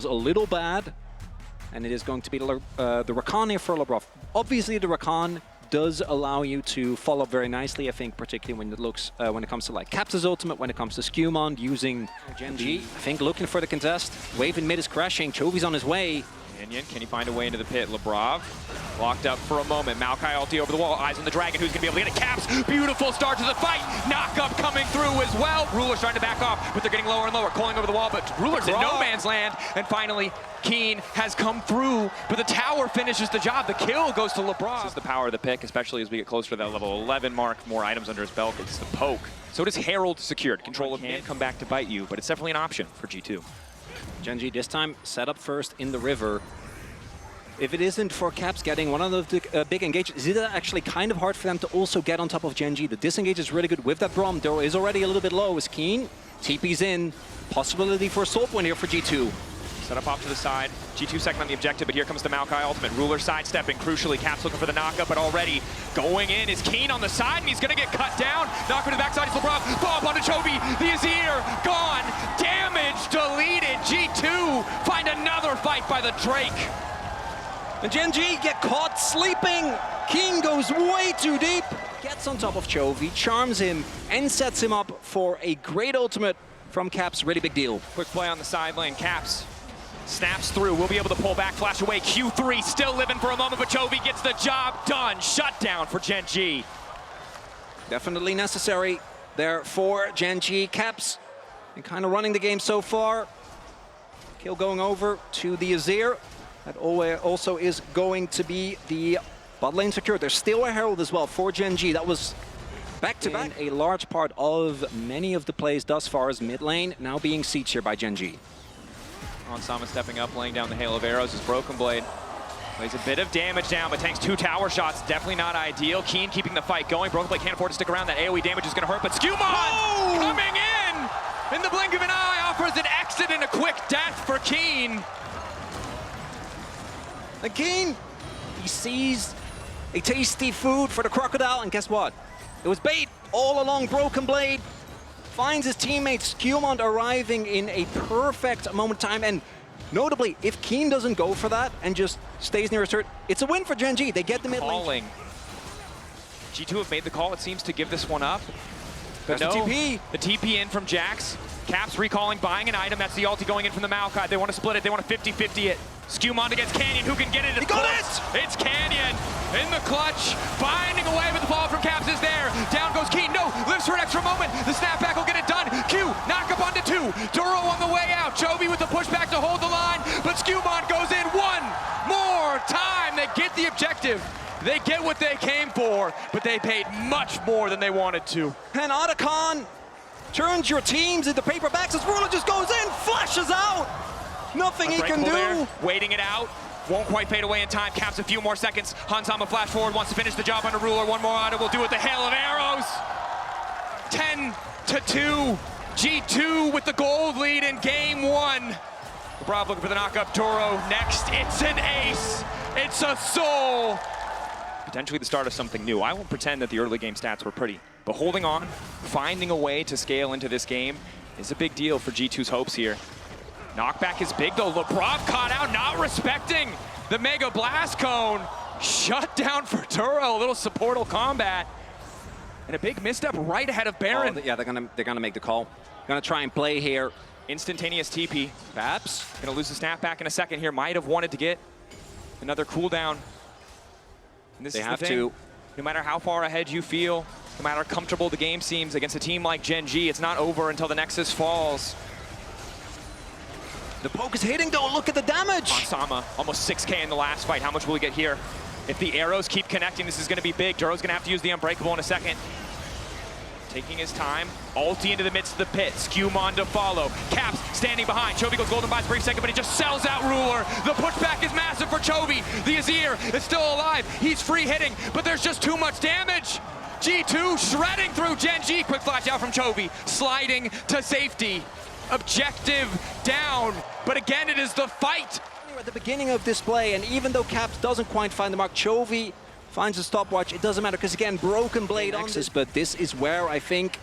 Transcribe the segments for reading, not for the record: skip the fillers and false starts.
a little bad, and it is going to be the Rakan here for Labrov. Obviously, the Rakan does allow you to follow up very nicely, I think, particularly when it comes to like Caps' ultimate, when it comes to Skewmond using Gen.G. I think looking for the contest. Wave in mid is crashing. Chovy's on his way. Can he find a way into the pit? Labrov locked up for a moment. Maokai ulti over the wall. Eyes on the dragon. Who's going to be able to get it? Caps. Beautiful start to the fight. Knock-up coming through as well. Ruler's trying to back off, but they're getting lower and lower. Calling over the wall, but Ruler's in no man's land. And finally, Keen has come through, but the tower finishes the job. The kill goes to Labrov. This is the power of the pick, especially as we get closer to that level 11 mark. More items under his belt. It's the poke. So does Herald secured. Control of mid come back to bite you, but it's definitely an option for G2. Gen.G this time set up first in the river. If it isn't for Caps getting one of the big engages, it is actually kind of hard for them to also get on top of Gen.G. The disengage is really good with that Braum. Doro is already a little bit low. Is Keen. TP's in. Possibility for a soap win here for G2. Set up off to the side. G2 second on the objective, but here comes the Maokai ultimate. Ruler sidestepping. Crucially, Caps looking for the knockup, but already going in is Keen on the side, and he's going to get cut down. Knock to the backside is Labrov. Bomb onto Chovy. The Azir gone. Damage deleted. G2 find another fight by the Drake. And Gen.G get caught sleeping. Keen goes way too deep. Gets on top of Chovy, charms him, and sets him up for a great ultimate from Caps. Really big deal. Quick play on the side lane. Caps snaps through. We'll be able to pull back, flash away. Q3 still living for a moment, but Chovy gets the job done. Shut down for Gen.G. Definitely necessary there for Gen.G. Caps and kind of running the game so far. Kill going over to the Azir. That also is going to be the bot lane secured. There's still a Herald as well for Gen.G. That was back-to-back. A large part of many of the plays thus far is mid lane, now being sieged here by Gen.G. Onsama stepping up, laying down the hail of arrows. His Broken Blade lays a bit of damage down, but tanks 2 tower shots. Definitely not ideal. Keen keeping the fight going. Broken Blade can't afford to stick around. That AoE damage is going to hurt, but Skewmond coming in the blink of an eye, offers an exit and a quick death for Keen. And Keen, he sees a tasty food for the crocodile, and guess what? It was bait all along. Broken Blade finds his teammate Skewmond arriving in a perfect moment of time, and notably, if Keen doesn't go for that and just stays near his turret, it's a win for Gen.G. They get the mid lane. G2 have made the call, it seems, to give this one up. But no, the TP in from Jax. Caps recalling, buying an item. That's the ulti going in from the Maokai. They want to split it. They want to 50-50 it. Skewmond against Canyon. Who can get it? He got it! It's Canyon in the clutch. Finding a way, but the ball from Caps is there. Down goes Keen. No, lives for an extra moment. The snapback will get it done. Q, knock up onto 2. Duro on the way out. Chovy with the pushback to hold the line, but Skewmond goes in one more time. They get the objective. They get what they came for, but they paid much more than they wanted to. And Otacon turns your teams into paperbacks as Ruler just goes in, flashes out. Nothing he can do. There, waiting it out. Won't quite fade away in time. Caps a few more seconds. Hansama flash forward, wants to finish the job under Ruler. One more item will do it. The hail of arrows. 10-2. G2 with the gold lead in game 1. Labrov looking for the knockup. Toro next. It's an ace. It's a soul. Potentially the start of something new. I won't pretend that the early game stats were pretty, but holding on, finding a way to scale into this game is a big deal for G2's hopes here. Knockback is big though. Labrov caught out, not respecting the Mega Blast Cone. Shut down for Turo. A little supportal combat. And a big misstep right ahead of Baron. Oh, yeah, they're gonna make the call. Gonna try and play here. Instantaneous TP. Babs gonna lose the snapback in a second here. Might have wanted to get another cooldown. And this they is have the thing. to. No matter how far ahead you feel, no matter how comfortable the game seems against a team like Gen.G, it's not over until the Nexus falls. The poke is hitting though, look at the damage! Onsama, almost 6K in the last fight. How much will we get here? If the arrows keep connecting, this is gonna be big. Duro's gonna have to use the Unbreakable in a second. Taking his time, ulti into the midst of the pit. Skewmond to follow. Caps standing behind. Chovy goes golden buys for a second, but he just sells out Ruler. The pushback is massive for Chovy. The Azir is still alive. He's free hitting, but there's just too much damage. G2 shredding through Gen.G. Quick flash out from Chovy. Sliding to safety. Objective down, but again, it is the fight. We're at the beginning of this play, and even though Caps doesn't quite find the mark, Chovy finds a stopwatch. It doesn't matter, because again, Broken Blade on this, but this is where I think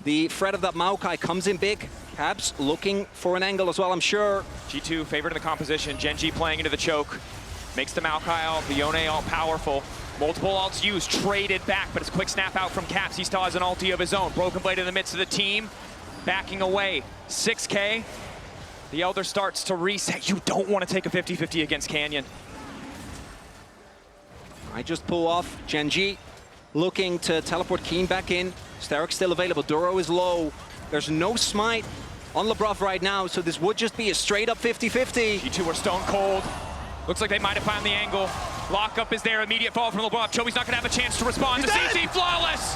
The threat of that Maokai comes in big. Caps looking for an angle as well, I'm sure. G2 favored in the composition. Gen.G playing into the choke. Makes the Maokai all, the Yone all powerful. Multiple ults used, traded back, but it's quick snap out from Caps. He still has an ulti of his own. Broken Blade in the midst of the team. Backing away. 6K. The Elder starts to reset. You don't want to take a 50-50 against Canyon. I just pull off. Gen.G looking to teleport Keen back in. Sterik's still available. Duro is low. There's no smite on Labrov right now, so this would just be a straight up 50-50. G2 are stone cold. Looks like they might have found the angle. Lockup is there. Immediate fall from Labrov. Chobi's not going to have a chance to respond. The CC flawless.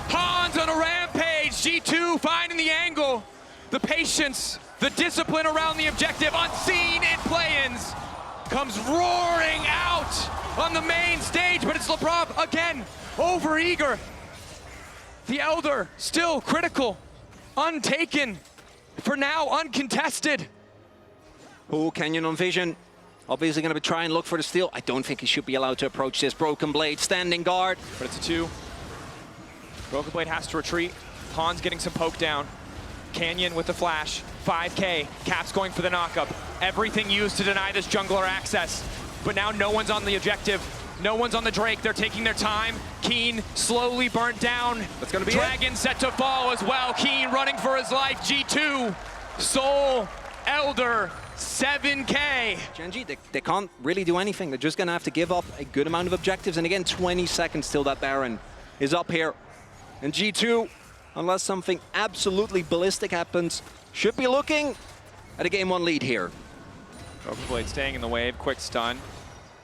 Hans on a rampage. G2 finding the angle. The patience, the discipline around the objective, unseen in play-ins, comes roaring out on the main stage, but it's Labrov again, over-eager. The Elder still critical, untaken, for now uncontested. Oh, Canyon on vision. Obviously going to try and look for the steal. I don't think he should be allowed to approach this. Broken Blade, standing guard. But it's a 2. Broken Blade has to retreat. Hans getting some poke down. Canyon with the flash. 5K. Caps going for the knockup. Everything used to deny this jungler access. But now no one's on the objective. No one's on the Drake. They're taking their time. Keen slowly burnt down. That's going to be Dragon set to fall as well. Keen running for his life. G2. Soul. Elder. 7K. Gen.G, they can't really do anything. They're just going to have to give up a good amount of objectives. And again, 20 seconds till that Baron is up here. And G2, unless something absolutely ballistic happens, should be looking at a game 1 lead here. Broken Blade staying in the wave. Quick stun.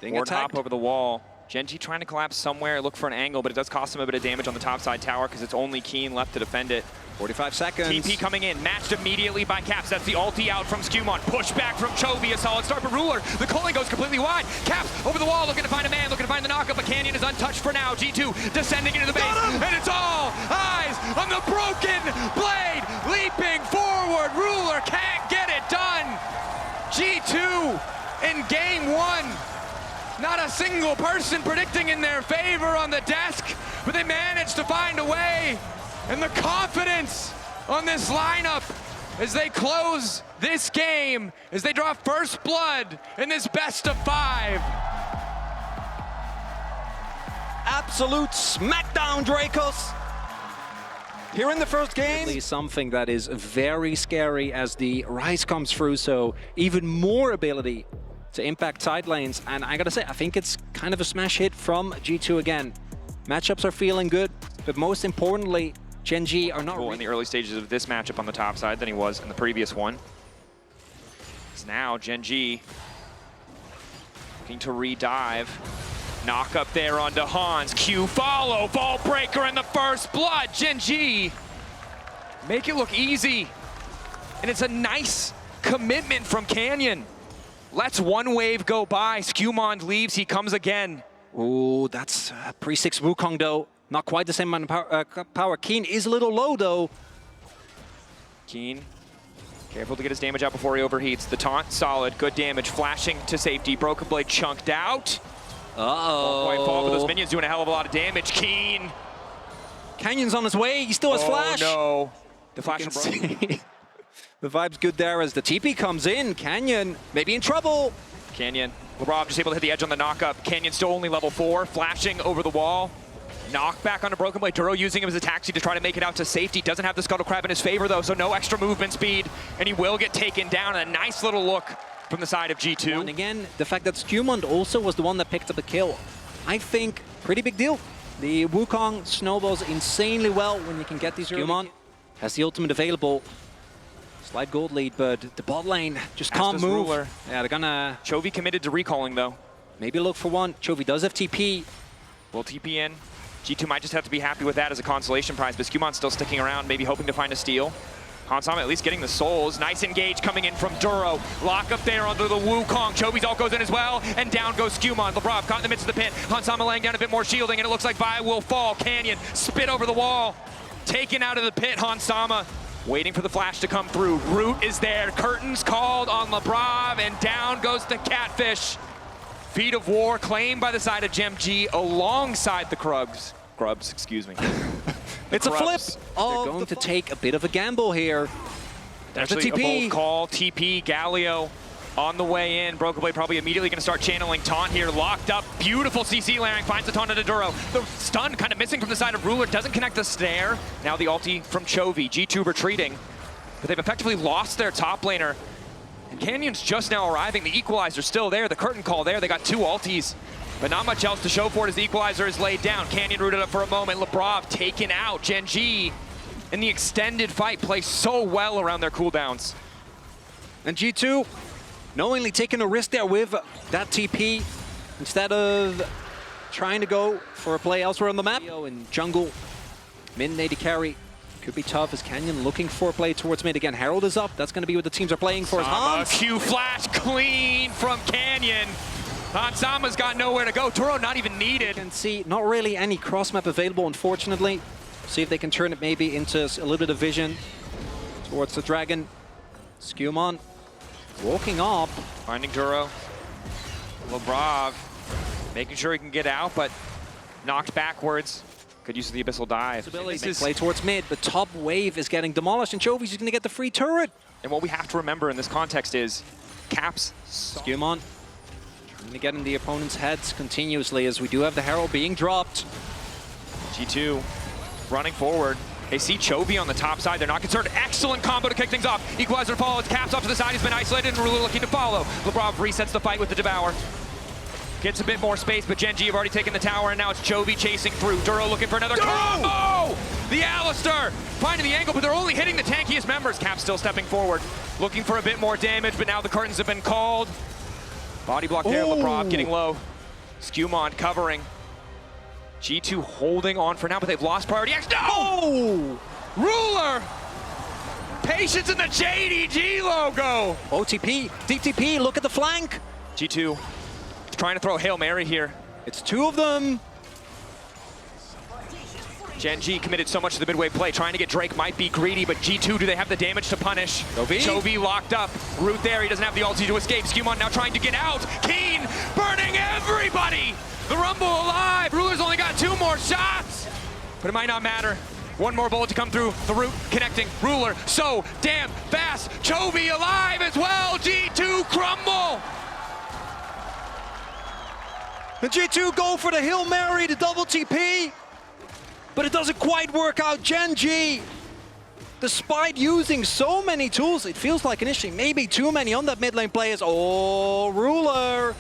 Being Ward attacked. hop over the wall. Gen.G trying to collapse somewhere, look for an angle, but it does cost him a bit of damage on the top side tower because it's only Keen left to defend it. 45 seconds. TP coming in, matched immediately by Caps. That's the ulti out from Skewmon. Push back from Chovy, a solid start, but Ruler, the culling goes completely wide. Caps over the wall, looking to find a man, looking to find the knockup, but Canyon is untouched for now. G2 descending into the base, and it's all eyes on the Broken Blade, leaping forward. Ruler can't get it done. G2 in game 1. Not a single person predicting in their favor on the desk, but they managed to find a way. And the confidence on this lineup as they close this game, as they draw first blood in this best of 5. Absolute smackdown, Dracos. Here in the first game. Something that is very scary as the Rise comes through, so even more ability to impact side lanes. And I gotta say, I think it's kind of a smash hit from G2 again. Matchups are feeling good, but most importantly, Gen.G are not cool in the early stages of this matchup on the top side than he was in the previous one. It's now Gen.G looking to re-dive. Knock up there onto Hans. Q follow, Vault Breaker and the first blood. Gen.G make it look easy. And it's a nice commitment from Canyon. Lets one wave go by. Skewmon leaves, he comes again. Oh, that's pre-6 Wukong though. Not quite the same amount of power. Keen is a little low though. Keen, careful to get his damage out before he overheats. The taunt, solid, good damage. Flashing to safety. Broken Blade chunked out. Uh-oh. Won't quite fall, but those minions doing a hell of a lot of damage. Keen. Canyon's on his way. He still has flash. Oh no. The flash from Broken. The vibe's good there as the TP comes in. Canyon maybe in trouble. Canyon. Labrov just able to hit the edge on the knockup. Canyon still only level 4, flashing over the wall. Knock back onto Broken Blade. Duro using him as a taxi to try to make it out to safety. Doesn't have the Scuttle Crab in his favor though, so no extra movement speed. And he will get taken down. A nice little look from the side of G2. And again, the fact that Skewmon also was the one that picked up the kill, I think pretty big deal. The Wukong snowballs insanely well when you can get these. Skewmon has the ultimate available. Slight gold lead, but the bot lane just can't move. Ruler. Yeah, they're gonna... Chovy committed to recalling though. Maybe look for one. Chovy does have TP. Will TP in. G2 might just have to be happy with that as a consolation prize, but Skewmon's still sticking around, maybe hoping to find a steal. Hansama at least getting the souls. Nice engage coming in from Duro. Lock up there under the Wukong. Chovy's ult goes in as well, and down goes Skewmon. Labrov caught in the midst of the pit. Hansama laying down a bit more shielding, and it looks like Vi will fall. Canyon spit over the wall. Taken out of the pit, Hansama. Waiting for the flash to come through. Root is there. Curtains called on Labrov, and down goes the Catfish. Feet of War claimed by the side of Gen.G alongside the Grubs, excuse me. It's a flip. Oh, they're going to take a bit of a gamble here. There's a TP. A bold call, TP, Galio on the way in. Broken Blade probably immediately going to start channeling taunt here. Locked up, beautiful CC layering, finds the taunt into Duro. The stun kind of missing from the side of Ruler, doesn't connect the snare. Now the ulti from Chovy, G2 retreating. But they've effectively lost their top laner. And Canyon's just now arriving. The equalizer's still there, the curtain call there. They got 2 ultis, but not much else to show for it as the equalizer is laid down. Canyon rooted up for a moment. Lebrov taken out. Gen.G in the extended fight plays so well around their cooldowns. And G2 knowingly taking a risk there with that TP instead of trying to go for a play elsewhere on the map. In jungle, mid AD carry could be tough as Canyon looking for a play towards mid again. Herald is up. That's going to be what the teams are playing for. Q flash clean from Canyon. Hansama's got nowhere to go. Duro not even needed. You can see not really any cross map available, unfortunately. See if they can turn it maybe into a little bit of vision towards the dragon. Skewmon walking up. Finding Duro. Lebrov making sure he can get out, but knocked backwards. Good use of the Abyssal Dive. Play towards mid, but top wave is getting demolished, and Chovy's going to get the free turret. And what we have to remember in this context is Caps. Skewmon trying to get in the opponent's heads continuously as we do have the Herald being dropped. G2 running forward. They see Chovy on the top side. They're not concerned. Excellent combo to kick things off. Equalizer follows. Caps off to the side. He's been isolated and Ruler looking to follow. Lebrov resets the fight with the Devour. Gets a bit more space, but Gen.G have already taken the tower, and now it's Chovy chasing through. Duro looking for another combo! The Alistar finding the angle, but they're only hitting the tankiest members. Cap still stepping forward, looking for a bit more damage, but now the curtains have been called. Body block there, Lebrov getting low. Skewmon covering. G2 holding on for now, but they've lost priority action. No! Ruler! Patience in the Gen.G logo! OTP, DTP, look at the flank! G2 trying to throw a Hail Mary here. It's 2 of them. Gen.G committed so much to the midway play. Trying to get Drake might be greedy, but G2, do they have the damage to punish? Chovy locked up. Root there, he doesn't have the ulti to escape. Skewmon now trying to get out. Keen burning everybody! The Rumble alive! Ruler's only got 2 more shots! But it might not matter. 1 more bullet to come through. The root connecting. Ruler so damn fast. Chovy alive as well. G2 crumble! And G2 go for the Hail Mary, the double TP, but it doesn't quite work out. Gen.G, despite using so many tools, it feels like initially maybe too many on that mid lane players. Oh, Ruler.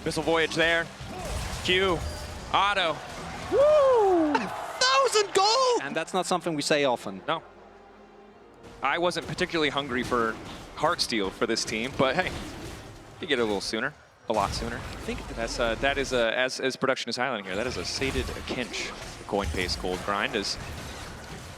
Missile Voyage there. Q, Auto. Woo! 1,000 gold! And that's not something we say often. No. I wasn't particularly hungry for Heartsteel for this team, but hey, you get it a little sooner. A lot sooner. I think that is as production is highlighting here, that is a sated Kinch coin paste gold grind as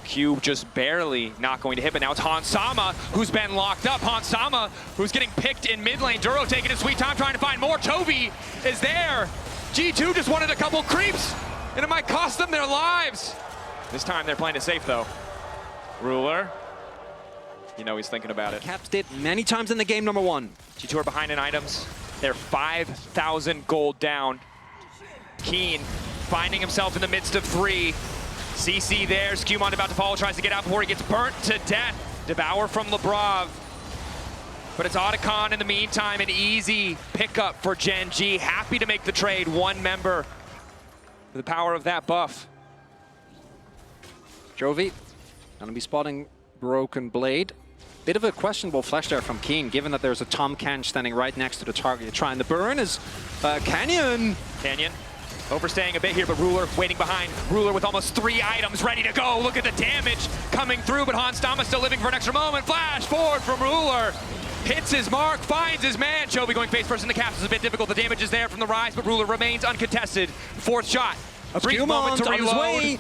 Q just barely not going to hit, but now it's Hansama who's been locked up. Hansama who's getting picked in mid lane. Duro taking his sweet time trying to find more. Chovy is there. G2 just wanted a couple creeps and it might cost them their lives. This time they're playing it safe though. Ruler, you know he's thinking about it. Caps did many times in the game number 1. G2 are behind in items. They're 5,000 gold down. Keen finding himself in the midst of 3. CC there, Skewmon about to follow, tries to get out before he gets burnt to death. Devour from Lebrov. But it's Otacon in the meantime, an easy pickup for Gen.G. Happy to make the trade, 1 member. The power of that buff. Chovy gonna be spotting Broken Blade. Bit of a questionable flash there from Keen, given that there's a Tom Can standing right next to the target. You're trying to burn is Canyon. Canyon overstaying a bit here, but Ruler waiting behind. Ruler with almost 3 items ready to go. Look at the damage coming through, but Hansama still living for an extra moment. Flash forward from Ruler. Hits his mark, finds his man. Chovy going face first in the caps is a bit difficult. The damage is there from the rise, but Ruler remains uncontested. 4th shot. A brief moment to reload.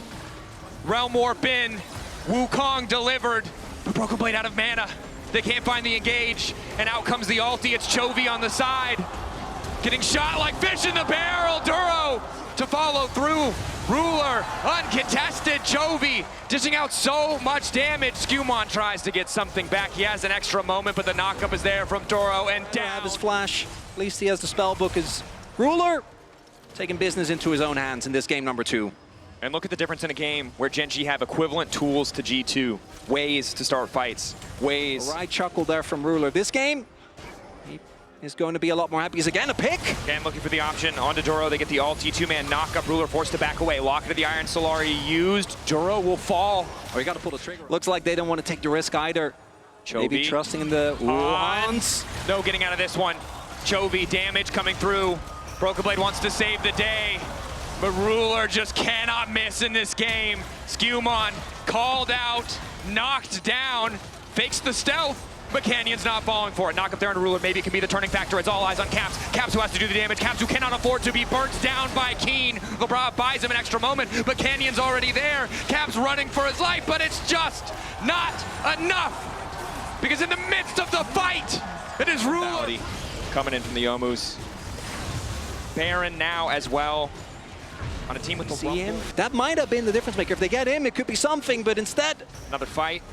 Realm Warp in. Wukong delivered. But Broken Blade out of mana. They can't find the engage, and out comes the ulti. It's Chovy on the side. Getting shot like fish in the barrel. Duro to follow through. Ruler, uncontested. Chovy dishing out so much damage. Skewmon tries to get something back. He has an extra moment, but the knockup is there from Duro and down. Have his flash. At least he has the spell book. As Ruler taking business into his own hands in this game number 2. And look at the difference in a game where Gen.G have equivalent tools to G2. Ways to start fights. Ways. A right chuckle there from Ruler. This game, he is going to be a lot more happy. He's again a pick. Again, looking for the option onto Duro. They get the ulti, two-man knock-up. Ruler forced to back away. Lock into the Iron Solari used. Duro will fall. Oh, you got to pull the trigger. Looks like they don't want to take the risk either. Chovy. Maybe trusting in the Hans. No getting out of this one. Chovy, damage coming through. Broken Blade wants to save the day. But Ruler just cannot miss in this game. Skewmon called out, knocked down, fakes the stealth, but Canyon's not falling for it. Knock up there on Ruler, maybe it can be the turning factor. It's all eyes on Caps. Caps who has to do the damage. Caps who cannot afford to be burnt down by Keen. LeBron buys him an extra moment, but Canyon's already there. Caps running for his life, but it's just not enough. Because in the midst of the fight, it is Ruler. Coming in from the Yomus. Baron now as well. On a team with the him. That might have been the difference maker. If they get him, it could be something, but instead... Another fight.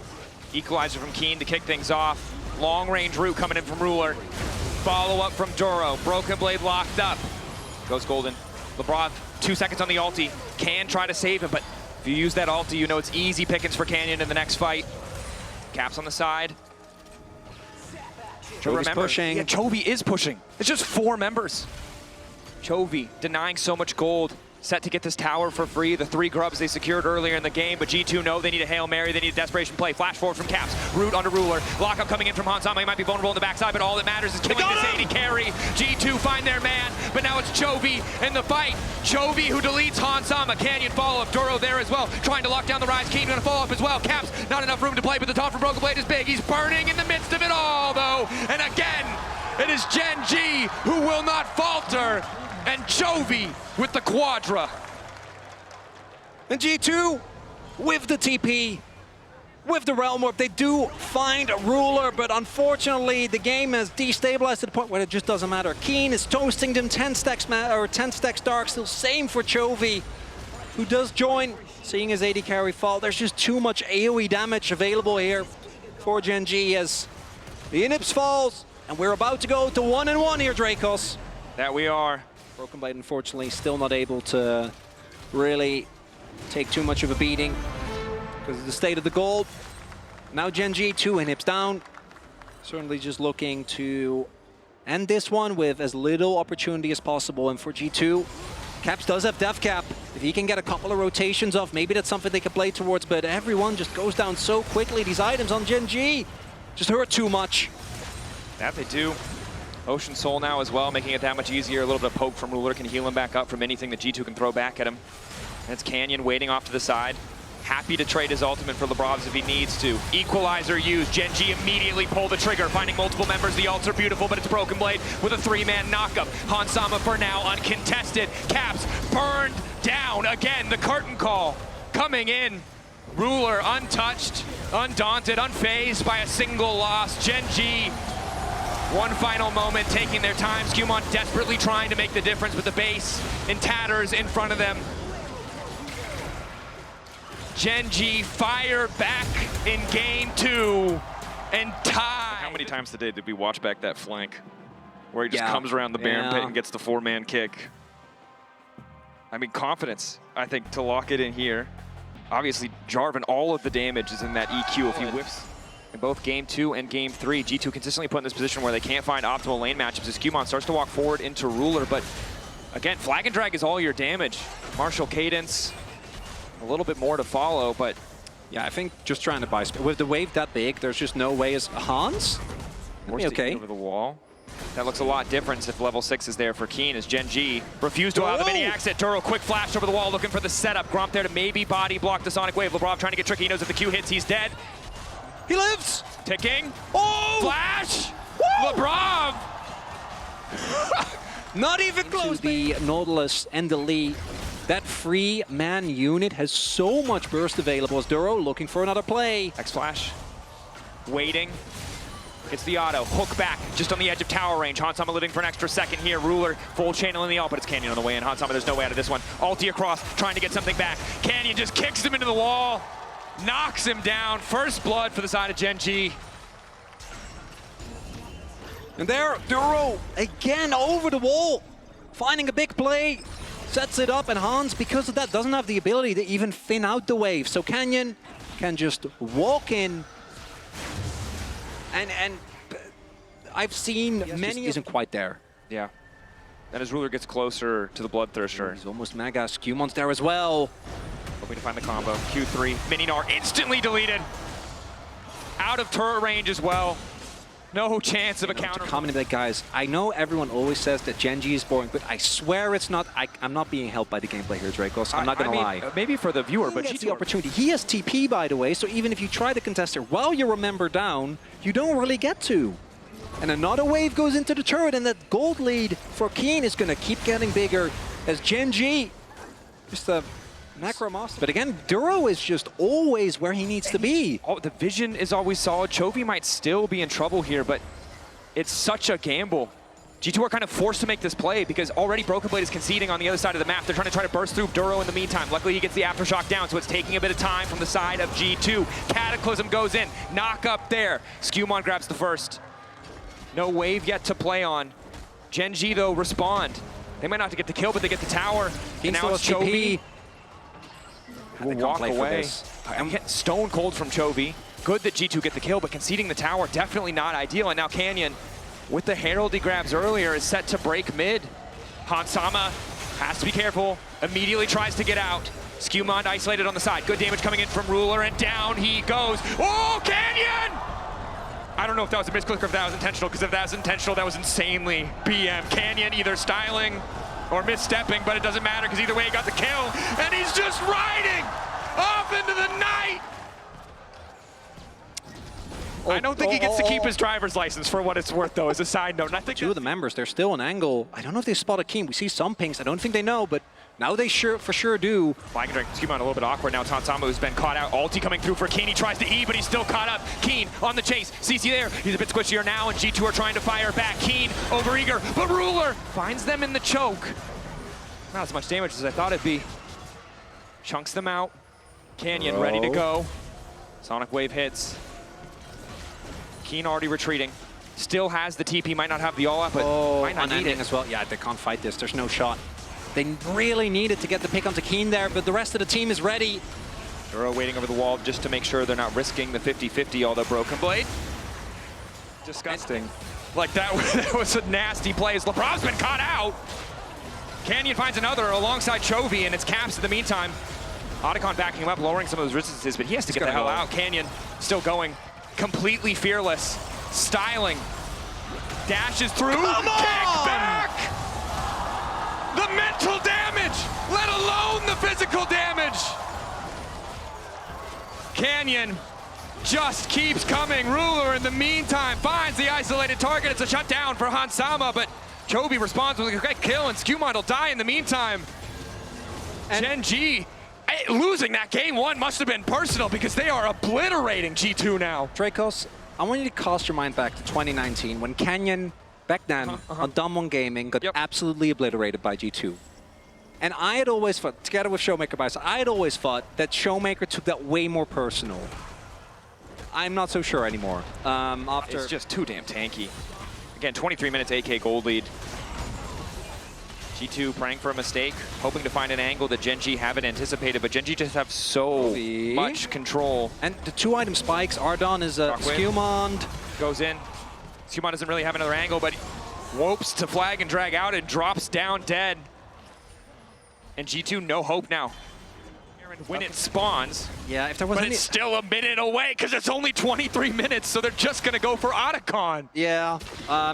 Equalizer from Keen to kick things off. Long range route coming in from Ruler. Follow up from Duro. Broken Blade locked up. Goes Golden. LeBron, 2 seconds on the ulti. Can try to save him, but if you use that ulti, you know it's easy pickings for Canyon in the next fight. Caps on the side. Chovy's pushing. Yeah, Chovy is pushing. It's just 4 members. Chovy denying so much gold. Set to get this tower for free. The 3 grubs they secured earlier in the game, but G2 know they need a Hail Mary. They need a desperation play. Flash forward from Caps. Root onto Ruler. Lockup coming in from Hansama. He might be vulnerable in the backside, but all that matters is killing this 80 carry. G2 find their man, but now it's Chovy in the fight. Chovy who deletes Hansama. Canyon follow-up. Duro there as well, trying to lock down the rise. Keen gonna follow up as well. Caps, not enough room to play, but the top from Broken Blade is big. He's burning in the midst of it all, though. And again, it is Gen.G who will not falter. And Chovy with the quadra. And G2 with the TP, with the Realm Warp, they do find a Ruler, but unfortunately the game has destabilized to the point where it just doesn't matter. Keen is toasting them 10 stacks dark, still same for Chovy, who does join, seeing his 80 carry fall. There's just too much AoE damage available here for Gen.G as the Inips falls, and we're about to go to 1-1 here, Dracos. That we are. Broken Blade, unfortunately, still not able to really take too much of a beating because of the state of the gold. Now Gen.G, 2 Inips down. Certainly just looking to end this one with as little opportunity as possible. And for G2, Caps does have Death Cap. If he can get a couple of rotations off, maybe that's something they can play towards, but everyone just goes down so quickly. These items on Gen.G just hurt too much. That they do. Ocean Soul now as well, making it that much easier. A little bit of poke from Ruler can heal him back up from anything that G2 can throw back at him. And it's Canyon waiting off to the side. Happy to trade his ultimate for Lebrovs if he needs to. Equalizer used. Gen.G immediately pull the trigger, finding multiple members. The ults are beautiful, but it's Broken Blade with a 3-man knockup. Hansama for now uncontested. Caps burned down again. The curtain call coming in. Ruler untouched, undaunted, unfazed by a single loss. Gen.G, one final moment, taking their time. Skewmon desperately trying to make the difference with the base in tatters in front of them. Gen.G fire back in game 2 and tie. How many times today did we watch back that flank where he just comes around the Baron pit and gets the 4-man kick? I mean, confidence, I think, to lock it in here. Obviously, Jarvan, all of the damage is in that EQ if he whiffs. In both game 2 and game 3, G2 consistently put in this position where they can't find optimal lane matchups as Skewmon starts to walk forward into Ruler, but again, flag and drag is all your damage. Martial cadence, a little bit more to follow, but yeah, I think just trying to buy space. With the wave that big, there's just no way as Hans. Okay. Over the wall. That looks a lot different if level 6 is there for Keen as Gen.G refused to allow the mini exit. Duro, quick flash over the wall looking for the setup. Gromp there to maybe body block the Sonic Wave. Lebrov trying to get tricky. He knows if the Q hits, he's dead. He lives! Ticking. Oh! Flash! Woo! Lebrov! Not even close. The Nautilus and the Lee. That 3-man unit has so much burst available as Duro looking for another play. X-Flash. Waiting. Gets the auto. Hook back just on the edge of tower range. Hansama living for an extra second here. Ruler full channel in the ult, but it's Canyon on the way in. Hansama, there's no way out of this one. Ulti across, trying to get something back. Canyon just kicks him into the wall. Knocks him down. First blood for the side of Gen.G. And there, Duro again over the wall, finding a big play. sets it up, and Hans, because of that, doesn't have the ability to even thin out the wave. So Canyon can just walk in, and I've seen many isn't quite there. Yeah. And as Ruler gets closer to the Bloodthirster. He's almost mega. Scumon's there as well. Hoping to find the combo. Q3. Mininar instantly deleted. Out of turret range as well. No chance of a counter. Commenting like, guys, I know everyone always says that Gen.G is boring, but I swear it's not. I'm not being helped by the gameplay here, Dracos. I'm not going to lie. Maybe for the viewer, but G2 the opportunity. He has TP, by the way, so even if you try to contest her while you're a member down, you don't really get to. And another wave goes into the turret, and that gold lead for Keen is going to keep getting bigger as Gen.G just a macro monster. But again, Duro is just always where he needs to be. Oh, the vision is always solid. Chovy might still be in trouble here, but it's such a gamble. G2 are kind of forced to make this play because already Broken Blade is conceding on the other side of the map. They're trying to burst through Duro in the meantime. Luckily, he gets the Aftershock down, so it's taking a bit of time from the side of G2. Cataclysm goes in. Knock up there. Skewmon grabs the first. No wave yet to play on. Gen.G, though, respond. They might not have to get the kill, but they get the tower. And now it's Chovy. Will walk away. I'm getting stone cold from Chovy. Good that G2 get the kill, but conceding the tower, definitely not ideal. And now Canyon, with the Herald he grabs earlier, is set to break mid. Hansama has to be careful. Immediately tries to get out. Skewmon isolated on the side. Good damage coming in from Ruler, and down he goes. Oh, Canyon! I don't know if that was a misclick or if that was intentional, because if that was intentional, that was insanely BM. Canyon either styling or misstepping, but it doesn't matter, because either way he got the kill, and he's just riding off into the night! I don't think he gets to keep his driver's license, for what it's worth, though, as a side note. And I think two of the members, they're still an angle. I don't know if they spotted Keen. We see some pings. I don't think they know, but now they for sure do. Flying Drake, Skewmon a little bit awkward now. Tansama, who's been caught out. Ulti coming through for Keen. He tries to E, but he's still caught up. Keen on the chase. CC there. He's a bit squishier now, and G2 are trying to fire back. Keen overeager, but Ruler finds them in the choke. Not as much damage as I thought it'd be. Chunks them out. Canyon ready to go. Sonic Wave hits. Keen already retreating. Still has the TP, might not have the all-up, but might not need it as well. Yeah, they can't fight this. There's no shot. They really needed to get the pick onto Keen there, but the rest of the team is ready. Duro waiting over the wall just to make sure they're not risking the 50-50, although Broken Blade. Disgusting. Like that was a nasty play as LeBron's been caught out. Canyon finds another alongside Chovy, and it's Caps in the meantime. Otacon backing him up, lowering some of those resistances, but he has to get the hell out. Canyon still going. Completely fearless, styling, dashes through, kick back! The mental damage, let alone the physical damage! Canyon just keeps coming. Ruler in the meantime finds the isolated target. It's a shutdown for Hansama, but Chovy responds with a great kill, and Skewmon will die in the meantime. Gen.G losing that game one must have been personal, because they are obliterating G2 now. Dracos, I want you to cast your mind back to 2019 when Canyon, back then, on Dumb1 Gaming, got absolutely obliterated by G2. And I had always thought, together with Showmaker by side, I had always thought that Showmaker took that way more personal. I'm not so sure anymore. It's just too damn tanky. Again, 23 minutes, AK gold lead. G2 praying for a mistake, hoping to find an angle that Gen.G haven't anticipated, but Gen.G just have so much control. And the 2-item spikes, Ardon is a Skewmon. Goes in. Skewmon doesn't really have another angle, but whoops to flag and drag out and drops down dead. And G2 no hope now. When it spawns, if there was it's still a minute away because it's only 23 minutes, so they're just going to go for Otacon. Yeah,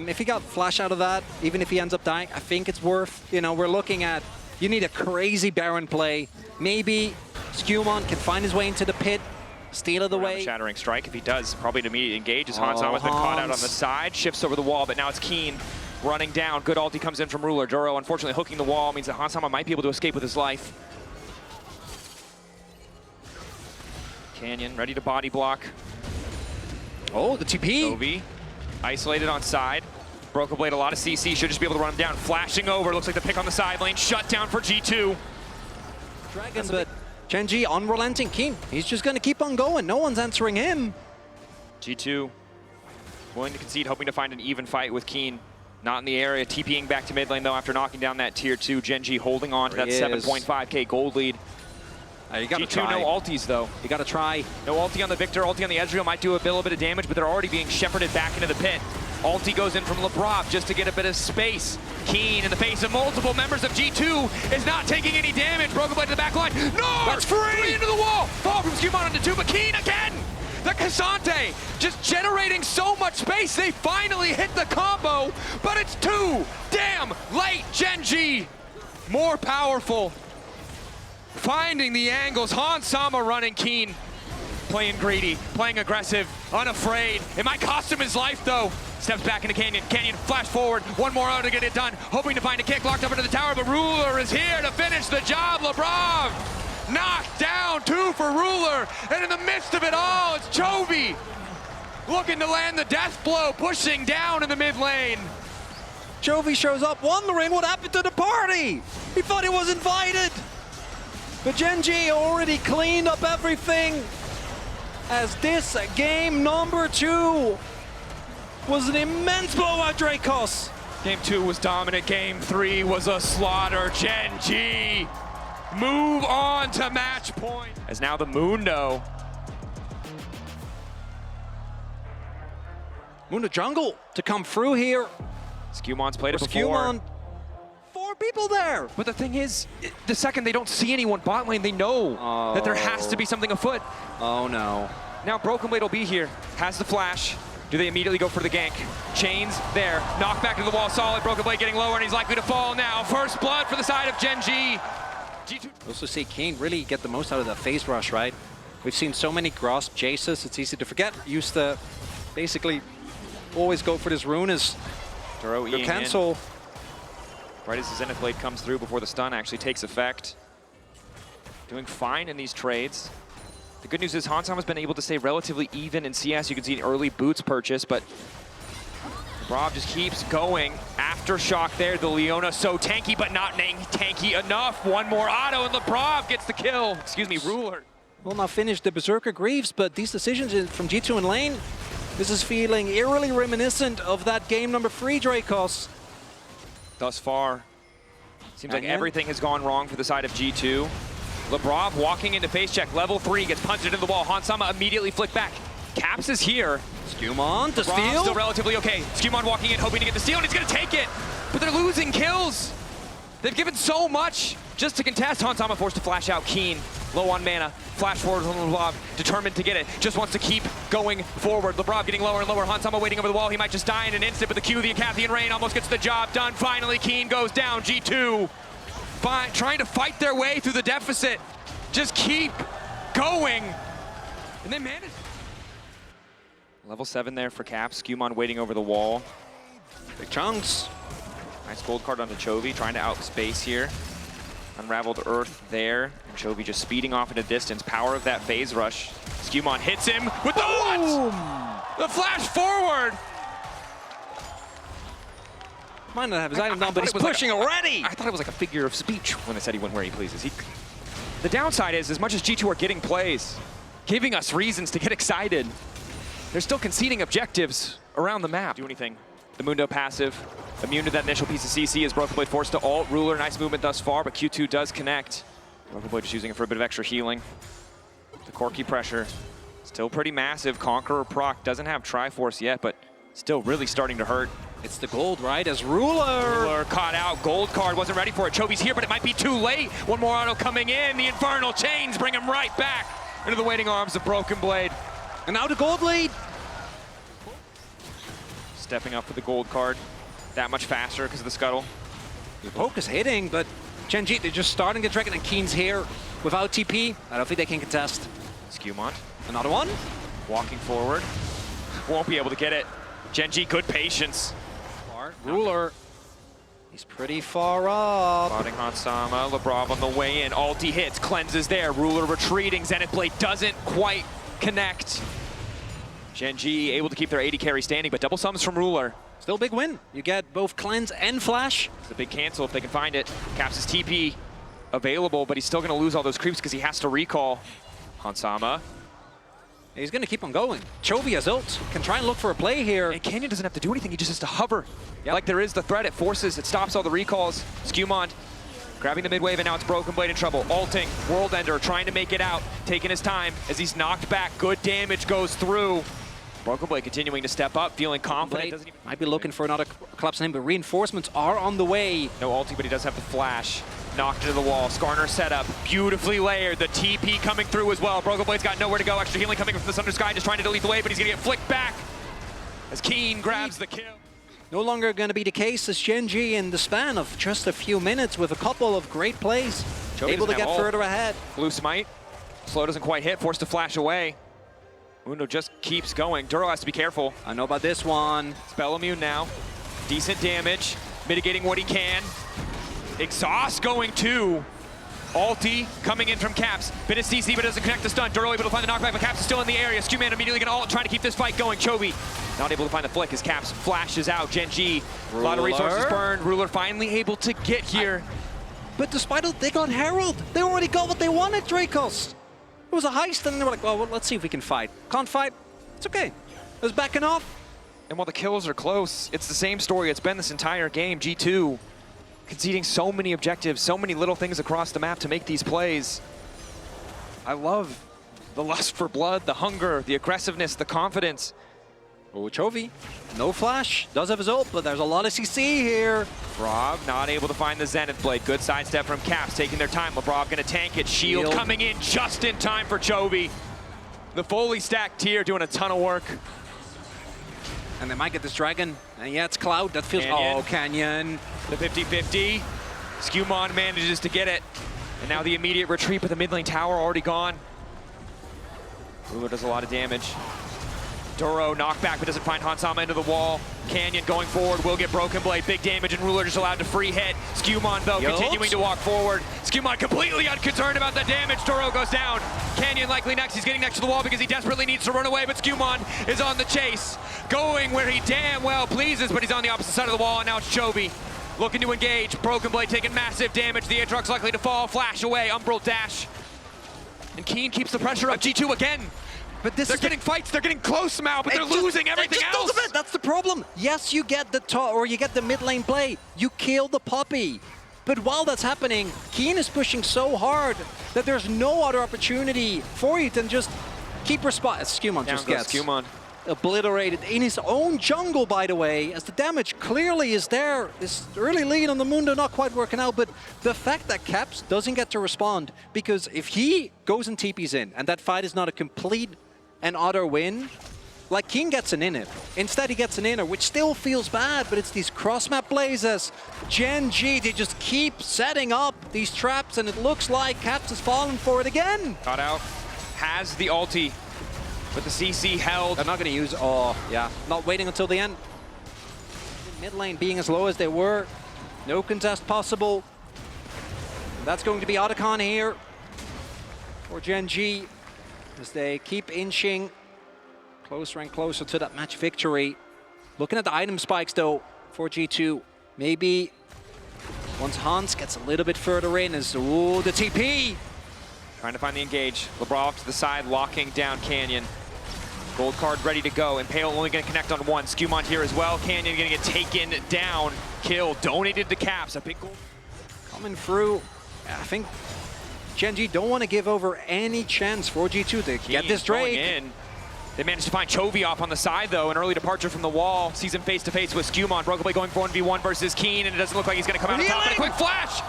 if he got flash out of that, even if he ends up dying, I think it's worth, we're looking at, you need a crazy Baron play. Maybe Skewmon can find his way into the pit, steal it away. Shattering strike, if he does, probably to immediately engage as Hansama's been caught out on the side, shifts over the wall, but now it's Keen running down. Good ulti comes in from Ruler. Duro, unfortunately, hooking the wall means that Hansama might be able to escape with his life. Canyon ready to body block. Oh, the TP. Chovy isolated on side. Broken Blade, a lot of CC, should just be able to run him down. Flashing over, looks like the pick on the side lane. Shut down for G2. Dragon, but Gen.G unrelenting. Keen, he's just going to keep on going. No one's answering him. G2 willing to concede, hoping to find an even fight with Keen. Not in the area, TPing back to mid lane though after knocking down that tier 2. Gen.G holding on to that 7.5k gold lead. You gotta G2 try. no ultis though. You gotta try. No ulti on the Victor, ulti on the Ezreal might do a little bit of damage, but they're already being shepherded back into the pit. Ulti goes in from LeBron just to get a bit of space. Keen in the face of multiple members of G2 is not taking any damage. Broken Blade to the back line. No! That's free! Into the wall! Fall from Skewmon into 2, but Keen again! The Kazante just generating so much space. They finally hit the combo, but it's too damn late. Gen.G more powerful. Finding the angles. Han Sama running Keen. Playing greedy, playing aggressive, unafraid. It might cost him his life though. Steps back into Canyon. Canyon flash forward. One more out to get it done. Hoping to find a kick locked up into the tower, but Ruler is here to finish the job. LeBron knocked down 2 for Ruler. And in the midst of it all, it's Chovy looking to land the death blow, pushing down in the mid lane. Chovy shows up, wondering what happened to the party. He thought he was invited. But Gen.G already cleaned up everything, as this game number 2 was an immense blowout, Dracos. Game 2 was dominant. Game 3 was a slaughter. Gen.G move on to match point. As now the Mundo. Mundo jungle to come through here. Skewmon's played it before. Skewmon, 4 people there. But the thing is, the second they don't see anyone bot lane, they know that there has to be something afoot. Oh no. Now Broken Blade will be here, has the flash. Do they immediately go for the gank? Chains there, knock back to the wall, solid. Broken Blade getting lower and he's likely to fall now. First blood for the side of Gen.G. Also see King really get the most out of the phase rush, right? We've seen so many grasp Jaces, it's easy to forget. Used to basically always go for this rune as Duro your cancel. Right as the Zenith Blade comes through before the stun actually takes effect. Doing fine in these trades. The good news is Hansama's been able to stay relatively even in CS. You can see an early boots purchase, but Rob just keeps going. Aftershock there, the Leona so tanky, but not tanky enough. One more auto, and LeBron gets the kill. Excuse me, Ruler. Will not finish the Berserker Greaves, but these decisions from G2 in lane, this is feeling eerily reminiscent of that game number 3, Dracos. Thus far, seems like everything has gone wrong for the side of G2. LeBron walking into face check, level 3, gets punched into the wall. Hansama immediately flicked back. Caps is here. Skewmon to LeBron steal. Still relatively okay. Skewmon walking in, hoping to get the steal, and he's gonna take it. But they're losing kills. They've given so much just to contest. Hansama forced to flash out Keen. Low on mana, flash forward from LeBron, determined to get it. Just wants to keep going forward. LeBron getting lower and lower. Hansama waiting over the wall. He might just die in an instant, but the Q, the Acathian Rain almost gets the job done. Finally, Keen goes down. G2 trying to fight their way through the deficit. Just keep going. And they managed. Level 7 there for Caps. Skewmon waiting over the wall. Big chunks. Nice gold card onto Chovy, trying to outspace here. Unraveled Earth there, and Chovy just speeding off into distance. Power of that phase rush. Skewmon hits him with the what? The flash forward! Might not have his item down, but he's pushing already! I thought it was like a figure of speech when they said he went where he pleases. The downside is, as much as G2 are getting plays, giving us reasons to get excited, they're still conceding objectives around the map. Do anything. The Mundo passive, immune to that initial piece of CC, is Broken Blade forced to ult. Ruler, nice movement thus far, but Q2 does connect. Broken Blade just using it for a bit of extra healing. The Corki pressure, still pretty massive. Conqueror proc doesn't have Triforce yet, but still really starting to hurt. It's the gold, right? As Ruler caught out, gold card, wasn't ready for it. Chovy's here, but it might be too late. One more auto coming in. The Infernal Chains bring him right back into the waiting arms of Broken Blade. And now the gold lead. Stepping up for the gold card. That much faster because of the scuttle. The poke is hitting, but Gen.G, they're just starting the dragon, and Keen's here without TP. I don't think they can contest. Skewmon. Another one. Walking forward. Won't be able to get it. Gen.G, good patience. Ruler. He's pretty far up. Spotting Hansama. LeBron on the way in. Ulti hits. Cleanses there. Ruler retreating. Zenith Blade doesn't quite connect. Gen.G able to keep their 80 carry standing, but double sums from Ruler. Still a big win. You get both cleanse and flash. It's a big cancel if they can find it. Caps' TP available, but he's still going to lose all those creeps because he has to recall. Hansama He's going to keep on going. Chovy has ult. Can try and look for a play here. And Canyon doesn't have to do anything. He just has to hover. Yep. Like there is the threat. It forces, it stops all the recalls. Skewmond grabbing the mid wave, and now it's Broken Blade in trouble. Ulting, World Ender trying to make it out. Taking his time as he's knocked back. Good damage goes through. Broken Blade continuing to step up, feeling confident. Might be looking for another collapse on him, but reinforcements are on the way. No ulti, but he does have the flash. Knocked into the wall. Skarner setup, beautifully layered. The TP coming through as well. Broken Blade's got nowhere to go. Extra healing coming from the Thunder Sky, just trying to delete the wave, but he's gonna get flicked back as Keen grabs the kill. No longer going to be the case as Gen.G in the span of just a few minutes with a couple of great plays. Able to get further ahead. Blue Smite. Slow doesn't quite hit, forced to flash away. Mundo just keeps going. Duro has to be careful. I know about this one. Spell immune now. Decent damage, mitigating what he can. Exhaust going to Ulti coming in from Caps. Bit of CC, but doesn't connect the stun. Duro able to find the knockback, but Caps is still in the area. Skewman immediately gonna ult, trying to keep this fight going. Chovy not able to find the flick as Caps flashes out. Gen.G, a lot of resources burned. Ruler finally able to get here. But despite it, they got Herald. They already got what they wanted, Dracos. It was a heist, and they were like, well, let's see if we can fight. Can't fight, it's okay. It was backing off. And while the kills are close, it's the same story it's been this entire game. G2 conceding so many objectives, so many little things across the map to make these plays. I love the lust for blood, the hunger, the aggressiveness, the confidence. Oh, Chovy, no flash, does have his ult, but there's a lot of CC here. Brav not able to find the Zenith Blade. Good sidestep from Caps, taking their time. LeBron gonna tank it. Shield coming in just in time for Chovy. The fully stacked tier doing a ton of work. And they might get this dragon. And yeah, it's Cloud. That feels... Canyon. Oh, Canyon. The 50-50. Skewmon manages to get it. And now the immediate retreat, but the mid lane tower already gone. Ruler does a lot of damage. Duro knockback, but doesn't find Hansama into the wall. Canyon going forward, will get Broken Blade. Big damage, and Ruler just allowed to free hit. Skewmon, though, continuing to walk forward. Skewmon completely unconcerned about the damage. Duro goes down. Canyon likely next. He's getting next to the wall because he desperately needs to run away, but Skewmon is on the chase. Going where he damn well pleases, but he's on the opposite side of the wall, and now it's Chovy looking to engage. Broken Blade taking massive damage. The Aatrox likely to fall. Flash away. Umbral dash. And Keen keeps the pressure up. G2 again. But they're getting fights, they're getting close now, but they're losing everything else. That's the problem. Yes, you get the top, or you get the mid lane play. You kill the puppy. But while that's happening, Keen is pushing so hard that there's no other opportunity for you than just keep responding. Skewmon just gets obliterated in his own jungle, by the way, as the damage clearly is there. This early lead on the Mundo not quite working out, but the fact that Caps doesn't get to respond, because if he goes and TPs in, and that fight is not a complete and utter win, like King gets an inner. Instead he gets an inner, which still feels bad, but it's these cross-map plays as Gen.G, they just keep setting up these traps, and it looks like Caps has fallen for it again. Got out, has the ulti, but the CC held. They're not gonna use, oh yeah, not waiting until the end. Mid lane being as low as they were, no contest possible. That's going to be Otacon here for Gen.G. as they keep inching closer and closer to that match victory. Looking at the item spikes though for G2, maybe once Hans gets a little bit further in as, ooh, the TP. Trying to find the engage. LeBron off to the side, locking down Canyon. Gold card ready to go. Impale only gonna connect on one. Skewmon here as well. Canyon gonna get taken down. Kill, donated to Caps, a big goal. Coming through, I think Gen.G don't want to give over any chance for G2 to get this Drake. In. They managed to find Chovy off on the side, though. An early departure from the wall. Sees him face-to-face with Skewmon. Broken Blade going for 1v1 versus Keen, and it doesn't look like he's going to come out on top. And a quick flash!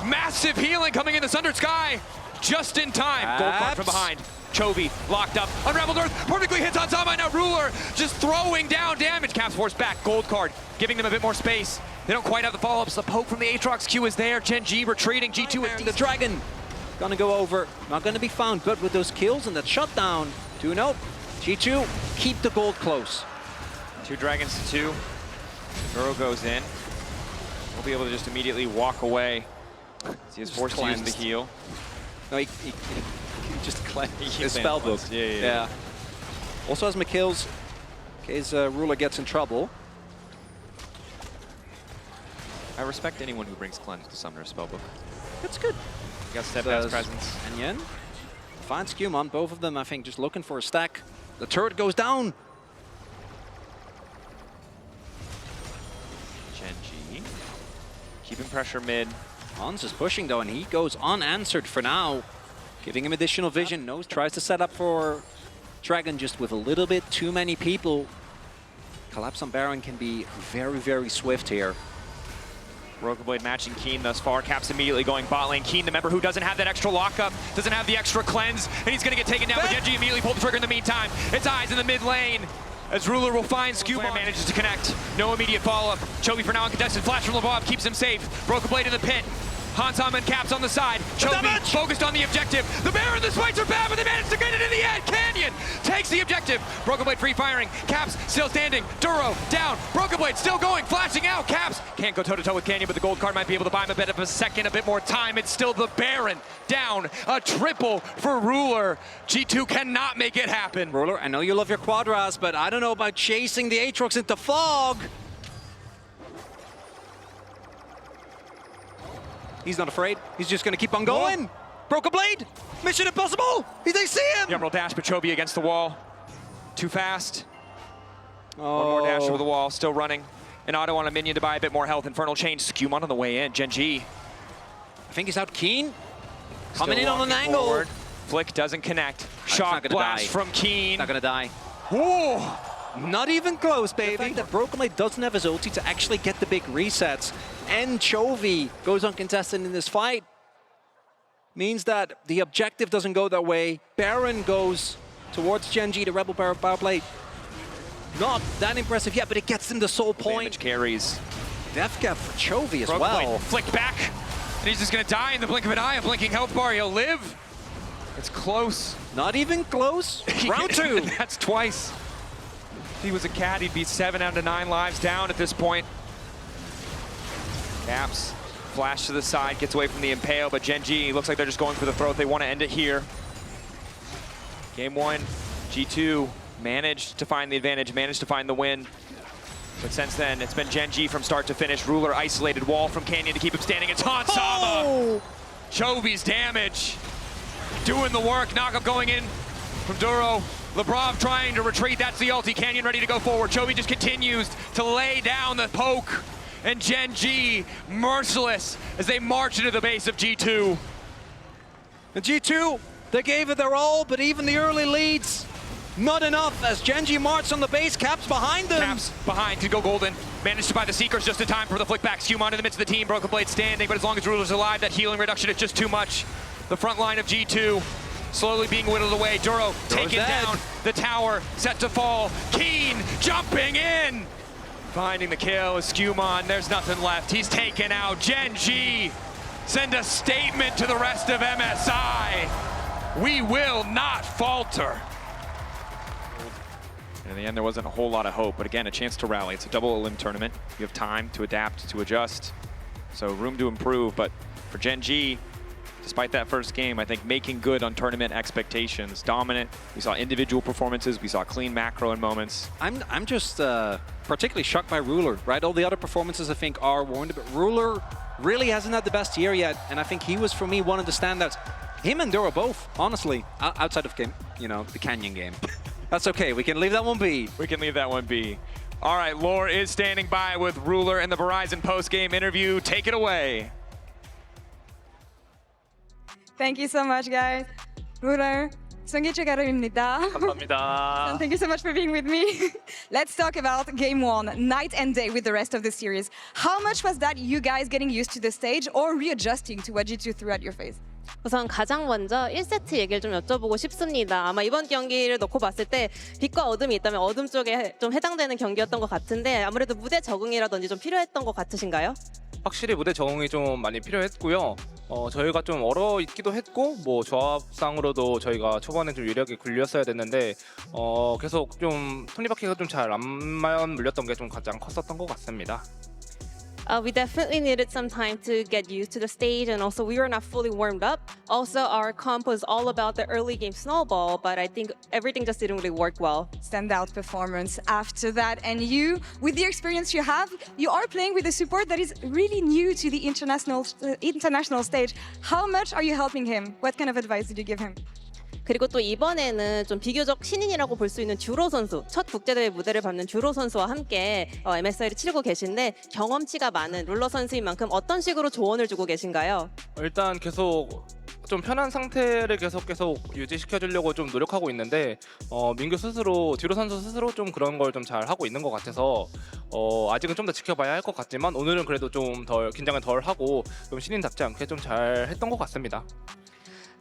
Massive healing coming in the Sundered Sky. Just in time. Gold card from behind. Chovy locked up. Unraveled Earth. Perfectly hits on Zama. Now Ruler just throwing down damage. Caps forced back. Gold card giving them a bit more space. They don't quite have the follow-ups. The poke from the Aatrox Q is there. Gen.G retreating. G2 with the dragon. Gonna go over, not gonna be found, but with those kills and that shutdown, 2-0. G2, keep the gold close. 2 dragons to 2. Duro goes in. We'll be able to just immediately walk away. He is forced to use the heal. No, he just cleansed his spellbook. Yeah. Also has McKills, in case Ruler gets in trouble. I respect anyone who brings cleanse to Summoner's spellbook. That's good. You got Steadfast Presence. And Yen finds Skewmon, both of them, I think, just looking for a stack. The turret goes down. Gen.G keeping pressure mid. Hans is pushing though, and he goes unanswered for now. Giving him additional vision. Knows, tries to set up for Dragon just with a little bit too many people. Collapse on Baron can be very, very swift here. Broken Blade matching Keen thus far. Caps immediately going bot lane. Keen, the member who doesn't have that extra lockup, doesn't have the extra cleanse, and he's going to get taken down. But Gen.G immediately pulled the trigger in the meantime. It's Eyes in the mid lane. As Ruler will find Skewman, manages to connect. No immediate follow-up. Chovy for now uncontested. Flash from LeBob keeps him safe. Broken Blade in the pit. Hansam and Caps on the side. Chovy focused on the objective. The Baron, the Swites are bad, but they managed to get it in the end. Canyon takes the objective. Broken Blade free firing. Caps still standing. Duro down. Broken Blade still going, flashing out. Caps can't go toe-to-toe with Canyon, but the gold card might be able to buy him a bit of a second, a bit more time. It's still the Baron down. A triple for Ruler. G2 cannot make it happen. Ruler, I know you love your Quadras, but I don't know about chasing the Aatrox into fog. He's not afraid. He's just going to keep on going. Whoa. Broken Blade. Mission impossible. They see him. The Emerald Dash, but Chovy against the wall. Too fast. Oh. One more dash over the wall. Still running. An auto on a minion to buy a bit more health. Infernal Chain. Skewman on the way in. Gen.G. I think he's out Keen. Coming in on an angle. Forward. Flick doesn't connect. Shock blast from Keen. Not going to die. Whoa. Not even close, baby. The fact that Broken Blade doesn't have his ulti to actually get the big resets, and Chovy goes uncontested in this fight, means that the objective doesn't go that way. Baron goes towards Gen.G, the Rebel Power Play. Not that impressive yet, but it gets him the soul point. Damage carries. Death cap for Chovy as Broken well. Blade flicked back, and he's just going to die in the blink of an eye. A blinking health bar, he'll live. It's close. Not even close. Round 2. That's twice. If he was a cat, he'd be 7 out of 9 lives down at this point. Caps, flash to the side, gets away from the Impale, but Gen.G looks like they're just going for the throat. They want to end it here. Game 1, G2 managed to find the advantage, managed to find the win. But since then, it's been Gen.G from start to finish. Ruler isolated wall from Canyon to keep him standing. It's Hansama. Oh! Chovy's damage. Doing the work, knockup going in from Duro. LeBron trying to retreat, that's the ulti. Canyon ready to go forward. Chovy just continues to lay down the poke. And Gen.G merciless as they march into the base of G2. And G2, they gave it their all, but even the early leads, not enough as Gen.G marched on the base. Caps behind them. Caps behind to go golden. Managed to buy the Seekers just in time for the flick back. Skewman in the midst of the team. Broken Blade standing, but as long as Ruler's alive, that healing reduction is just too much. The front line of G2 slowly being whittled away. Duro taken down. The tower set to fall. Keen jumping in. Finding the kill is Skewman. There's nothing left. He's taken out. Gen.G send a statement to the rest of MSI. We will not falter. In the end, there wasn't a whole lot of hope, but again, a chance to rally. It's a double elim tournament. You have time to adapt, to adjust. So room to improve, but for Gen.G, despite that first game, I think making good on tournament expectations. Dominant. We saw individual performances. We saw clean macro in moments. I'm just particularly shocked by Ruler, right? All the other performances I think are warranted, but Ruler really hasn't had the best year yet, and I think he was, for me, one of the standouts. Him and Duro both, honestly, outside of game, the Canyon game. That's okay. We can leave that one be. We can leave that one be. All right, Lore is standing by with Ruler in the Verizon post-game interview. Take it away. Thank you so much, guys. Ruler, 송기 축하드립니다. 감사합니다. Thank you so much for being with me. Let's talk about game 1, night and day with the rest of the series. How much was that you guys getting used to the stage or readjusting to what G2 threw at your face? 우선 가장 먼저 1세트 얘기를 좀 여쭤보고 싶습니다. 아마 이번 경기를 놓고 봤을 때 빛과 어둠이 있다면 어둠 쪽에 좀 해당되는 경기였던 것 같은데 아무래도 무대 적응이라든지 좀 필요했던 것 같으신가요? 확실히 무대 적응이 좀 많이 필요했고요. 저희가 좀 얼어 있기도 했고 뭐 조합상으로도 저희가 초반에 좀 유리하게 굴렸어야 됐는데 계속 좀 톱니바퀴가 좀 잘 안 물렸던 게 좀 가장 컸었던 것 같습니다. We definitely needed some time to get used to the stage, and also we were not fully warmed up. Also, our comp was all about the early game snowball, but I think everything just didn't really work well. Standout performance after that. And you, with the experience you have, you are playing with a support that is really new to the international stage. How much are you helping him? What kind of advice did you give him? 그리고 또 이번에는 좀 비교적 신인이라고 볼 수 있는 듀로 선수, 첫 국제대회 무대를 밟는 듀로 선수와 함께 MSI를 치르고 계신데 경험치가 많은 룰러 선수인 만큼 어떤 식으로 조언을 주고 계신가요? 일단 계속 좀 편한 상태를 계속 유지시켜 주려고 좀 노력하고 있는데 민규 스스로 듀로 선수 스스로 좀 그런 걸 좀 잘 하고 있는 것 같아서 아직은 좀 더 지켜봐야 할 것 같지만 오늘은 그래도 좀 덜 긴장을 덜 하고 좀 신인답지 않게 좀 잘 했던 것 같습니다.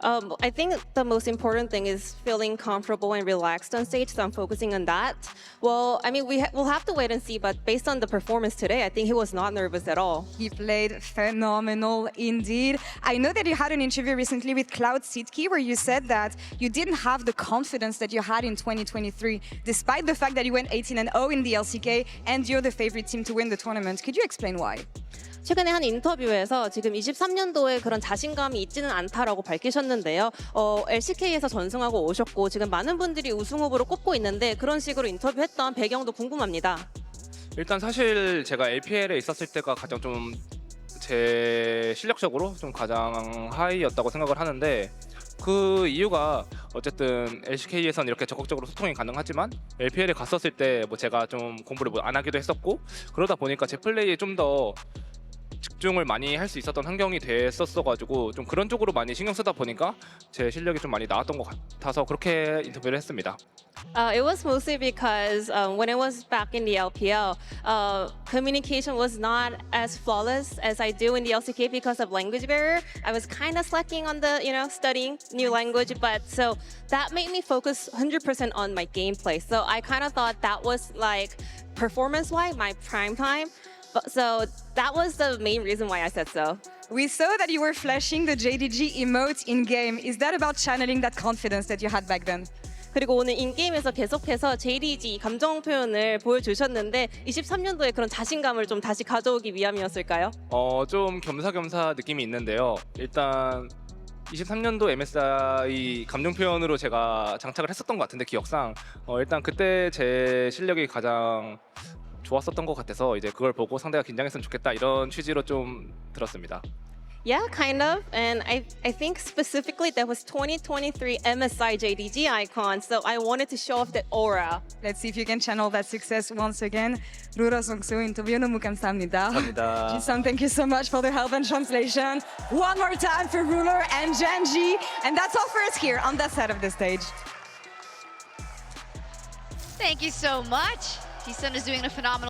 I think the most important thing is feeling comfortable and relaxed on stage, so I'm focusing on that. Well, I mean, we'll have to wait and see, but based on the performance today, I think he was not nervous at all. He played phenomenal indeed. I know that you had an interview recently with Cloud Sitki where you said that you didn't have the confidence that you had in 2023, despite the fact that you went 18-0 in the LCK and you're the favorite team to win the tournament. Could you explain why? 최근에 한 인터뷰에서 지금 23년도에 그런 자신감이 있지는 않다라고 밝히셨는데요. LCK에서 전승하고 오셨고 지금 많은 분들이 우승 후보로 꼽고 있는데 그런 식으로 인터뷰했던 배경도 궁금합니다. 일단 사실 제가 LPL에 있었을 때가 가장 좀 제 실력적으로 좀 가장 하이였다고 생각을 하는데 그 이유가 어쨌든 LCK에서는 이렇게 적극적으로 소통이 가능하지만 LPL에 갔었을 때 뭐 제가 좀 공부를 안 하기도 했었고 그러다 보니까 제 플레이에 좀 더 집중을 많이 할 수 있었던 환경이 됐었어가지고 좀 그런 쪽으로 많이 신경 쓰다 보니까 제 실력이 좀 많이 나왔던 것 같아서 그렇게 인터뷰를 했습니다. It was mostly because when I was back in the LPL, communication was not as flawless as I do in the LCK because of language barrier. I was kind of slacking on the, studying new language, but so that made me focus 100% on my gameplay. So I kind of thought that was like performance-wise my prime time. So that was the main reason why I said so. We saw that you were flashing the JDG emote in-game. Is that about channeling that confidence that you had back then? 그리고 오늘 인게임에서 계속해서 JDG 감정 표현을 보여주셨는데 23년도에 그런 자신감을 좀 다시 가져오기 위함이었을까요? 좀 겸사겸사 느낌이 있는데요. 일단 23년도 MSI 감정 표현으로 제가 장착을 했었던 것 같은데 기억상 일단 그때 제 실력이 가장 좋았었던 것 같아서 이제 그걸 보고 상대가 긴장했으면 좋겠다 이런 취지로 좀 들었습니다. Yeah, kind of. And I think specifically that was 2023 MSI JDG icon. So I wanted to show off that aura. Let's see if you can channel that success once again. 루러 선수 인터뷰 너무 감사합니다. 감사합니다. Ji-sun, thank you so much for the help and translation. One more time for Ruler and Gen.G. And that's all for us here on that side of the stage. Thank you so much. Ji-sun is doing a phenomenal